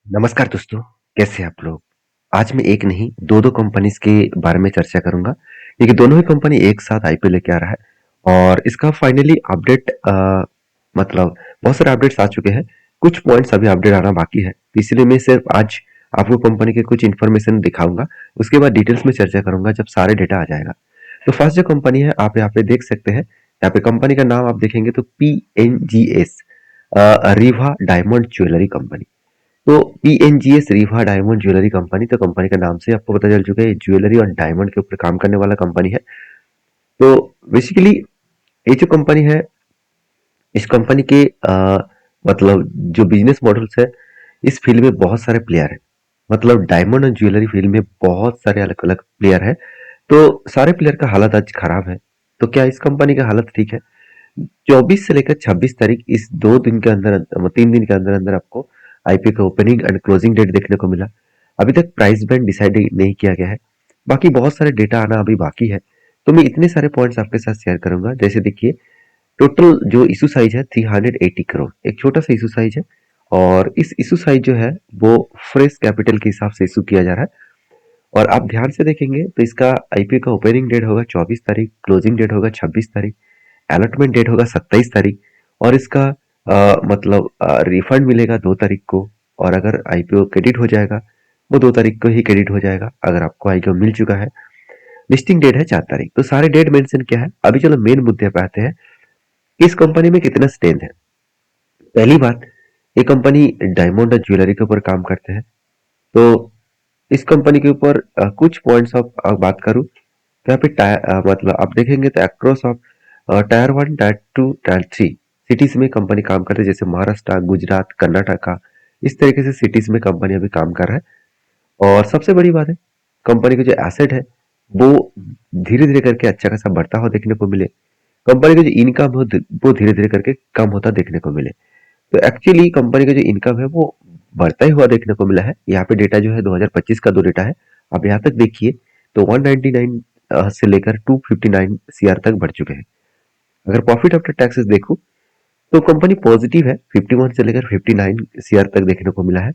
नमस्कार दोस्तों, कैसे हैं आप लोग? आज मैं एक नहीं, 2-2 कंपनीज़ के बारे में चर्चा करूँगा, क्योंकि दोनों ही कंपनी एक साथ आईपीओ लेके आ रहा है और इसका फाइनली अपडेट मतलब बहुत सारे अपडेट्स आ चुके हैं, कुछ पॉइंट्स अभी अपडेट आना बाकी है, इसलिए मैं सिर्फ आज आपको कंपनी के कुछ इन्फॉर्मेशन दिखाऊँगा, उसके बाद डिटेल्स में चर्चा करूँगा जब सारे डेटा आ जाएगा। तो फर्स्ट जो कंपनी है, आप यहाँ पे देख सकते हैं, यहाँ पे कंपनी का नाम आप देखेंगे तो पीएनजीएस रीवा डायमंड ज्वेलरी कंपनी। तो पीएनजीएस रीवा डायमंड ज्वेलरी कंपनी तो कंपनी का नाम से आपको पता चल चुका है ज्वेलरी और डायमंड के ऊपर काम करने वाला कंपनी है। तो बेसिकली ये जो कंपनी है इस कंपनी के मतलब जो बिजनेस मॉडल्स है इस फील्ड में बहुत सारे प्लेयर हैं। मतलब डायमंड और ज्वेलरी फील्ड में बहुत सारे अलग अलग प्लेयर हैं। तो सारे प्लेयर का हालत आज खराब है। तो क्या इस कंपनी का हालत ठीक है? 24 से लेकर 26 तारीख इस 2 दिन के अंदर 3 दिन के अंदर अंदर आपको आईपीओ का ओपनिंग एंड क्लोजिंग डेट देखने को मिला। अभी तक प्राइस बैंड डिसाइड नहीं किया गया है। बाकी बहुत सारे डेटा आना अभी बाकी है। तो मैं इतने सारे पॉइंट्स आपके साथ शेयर करूंगा। जैसे देखिए, टोटल जो इशू साइज है 380 करोड़, एक छोटा सा इशू साइज है। और इस इशू साइज जो है वो फ्रेश कैपिटल के हिसाब से इशू किया जा रहा है। और आप ध्यान से देखेंगे तो इसका आईपीओ का ओपनिंग डेट होगा 24 तारीख, क्लोजिंग डेट होगा 26 तारीख, अलॉटमेंट डेट होगा 27 तारीख और इसका मतलब रिफंड मिलेगा 2 तारीख को। और अगर आईपीओ क्रेडिट हो जाएगा वो 2 तारीख को ही क्रेडिट हो जाएगा अगर आपको आईपीओ मिल चुका है। लिस्टिंग डेट है 4 तारीख। तो सारे डेट मेंशन क्या है। अभी चलो मेन मुद्दे पे आते हैं। इस कंपनी में कितना स्ट्रेंथ है। पहली बात, ये कंपनी डायमंड और ज्वेलरी के ऊपर काम करते हैं। तो इस कंपनी के ऊपर कुछ पॉइंट्स ऑफ बात करूं तो यहाँ पे मतलब आप देखेंगे तो across of tyre 1, tyre 2, tyre 3 cities में कंपनी काम करती है। जैसे महाराष्ट्र, गुजरात, कर्नाटका, इस तरीके से सिटीज में कंपनी अभी काम कर रहा है। और सबसे बड़ी बात है, कंपनी का जो एसेट है वो धीरे धीरे करके अच्छा खासा बढ़ता हुआ देखने को मिले। कंपनी का जो इनकम हो वो धीरे धीरे करके कम होता देखने को मिले। तो एक्चुअली कंपनी का जो इनकम है वो बढ़ता ही हुआ देखने को मिला है। यहाँ पे डेटा जो है 2025 का दो डेटा है। अब यहाँ तक देखिए तो 199 से लेकर 259 सीआर तक बढ़ चुके हैं। अगर प्रॉफिट आफ्टर टैक्सेस देखूं तो कंपनी पॉजिटिव है, 51 से लेकर 59 सीआर तक देखने को मिला है।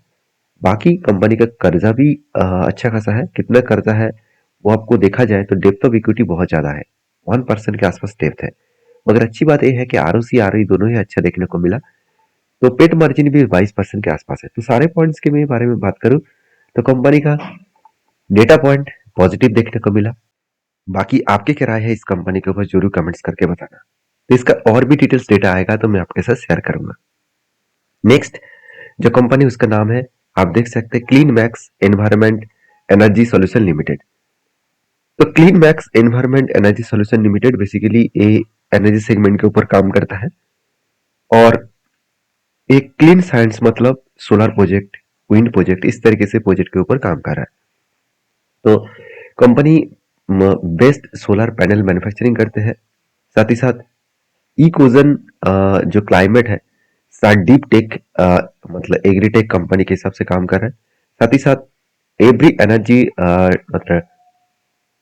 बाकी कंपनी का कर्जा भी अच्छा खासा है। कितना कर्जा है वो आपको देखा जाए तो डेप्थ ऑफ इक्विटी बहुत ज्यादा है, 1% के आसपास डेप्थ है। मगर अच्छी बात यह है कि आरओसी आरओई दोनों ही अच्छा देखने को मिला। तो पेट मार्जिन भी 22% के आसपास है। तो सारे पॉइंट्स के मैं बारे में बात करूं तो कंपनी का डेटा पॉइंट पॉजिटिव देखने को मिला। बाकी आपकी क्या राय है इस कंपनी के ऊपर जरूर कमेंट्स करके बताना। तो इसका और भी डिटेल्स डेटा आएगा तो मैं आपके साथ शेयर करूंगा। नेक्स्ट जो कंपनी उसका नाम है, आप देख सकते हैं clean max environment energy solution limited. तो clean max environment energy solution limited basically a energy segment के ऊपर काम करता है। और एक क्लीन साइंस मतलब सोलर प्रोजेक्ट, विंड प्रोजेक्ट, इस तरीके से प्रोजेक्ट के ऊपर काम कर रहा है। तो company best solar panel manufacturing करते हैं। साथ ही साथ इकोजन जो क्लाइमेट है, साथ डीप टेक मतलब एग्रीटेक कंपनी के हिसाब से काम कर रहा है। साथ ही साथ एवरी एनर्जी मतलब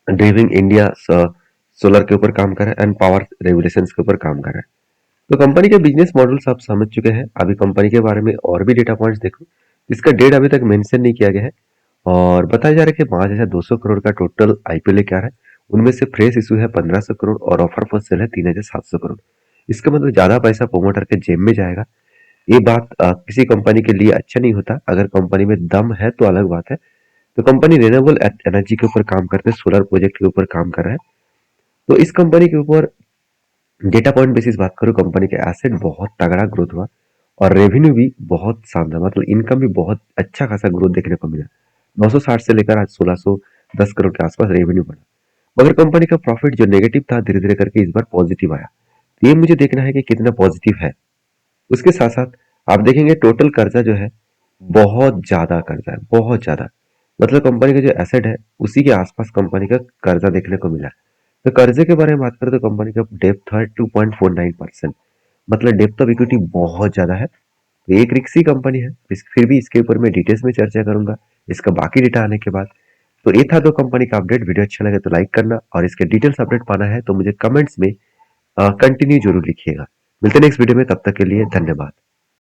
ड्राइविंग इंडिया सोलर के ऊपर काम कर रहा है एंड पावर रेगुलेशन के ऊपर काम कर रहा है। तो कंपनी के बिजनेस मॉडल्स आप समझ चुके हैं। अभी कंपनी के बारे में और भी डेटा पॉइंट्स देखो। इसका डेट अभी तक मेंशन नहीं किया गया है और बताया जा रहा है कि 5,200 करोड़ का टोटल आईपीओ लेके आ रहा है। उनमें से फ्रेश इशू है 1,500 करोड़ और ऑफर फॉर सेल है 3,700 करोड़। इसका मतलब ज्यादा पैसा प्रोमोटर के जेब में जाएगा। ये बात किसी कंपनी के लिए अच्छा नहीं होता। अगर कंपनी में दम है तो अलग बात है। तो कंपनी रिन्यूएबल एनर्जी के ऊपर काम करते हैं, सोलर प्रोजेक्ट के ऊपर काम कर रहा है। तो इस कंपनी के ऊपर डेटा पॉइंट बेसिस बात करूं, कंपनी के एसेट बहुत तगड़ा ग्रोथ हुआ और रेवेन्यू भी बहुत शानदार, मतलब इनकम भी बहुत अच्छा खासा ग्रोथ देखने को मिला। 960 से लेकर आज 1610 करोड़ के आसपास रेवेन्यू बढ़ा। मगर कंपनी का प्रॉफिट जो नेगेटिव था धीरे धीरे करके इस बार पॉजिटिव आया। तो ये मुझे देखना है कि कितना पॉजिटिव है। उसके साथ साथ आप देखेंगे टोटल कर्जा जो है बहुत ज्यादा कर्जा है, बहुत ज्यादा। मतलब कंपनी का जो एसेट है उसी के आसपास कंपनी का कर्जा देखने को मिला। तो कर्जे के बारे में बात करें तो कंपनी का डेप्थ है 2.49%। मतलब डेप्थ ऑफ इक्विटी बहुत ज्यादा है। तो एक रिक्सी कंपनी है। फिर भी इसके ऊपर मैं डिटेल्स में चर्चा करूंगा इसका बाकी डेटा आने के बाद। तो ये था दो कंपनी का अपडेट। वीडियो अच्छा लगे तो लाइक करना और इसके डिटेल्स अपडेट पाना है तो मुझे कमेंट्स में कंटिन्यू जरूर लिखिएगा। मिलते हैं नेक्स्ट वीडियो में, तब तक के लिए धन्यवाद।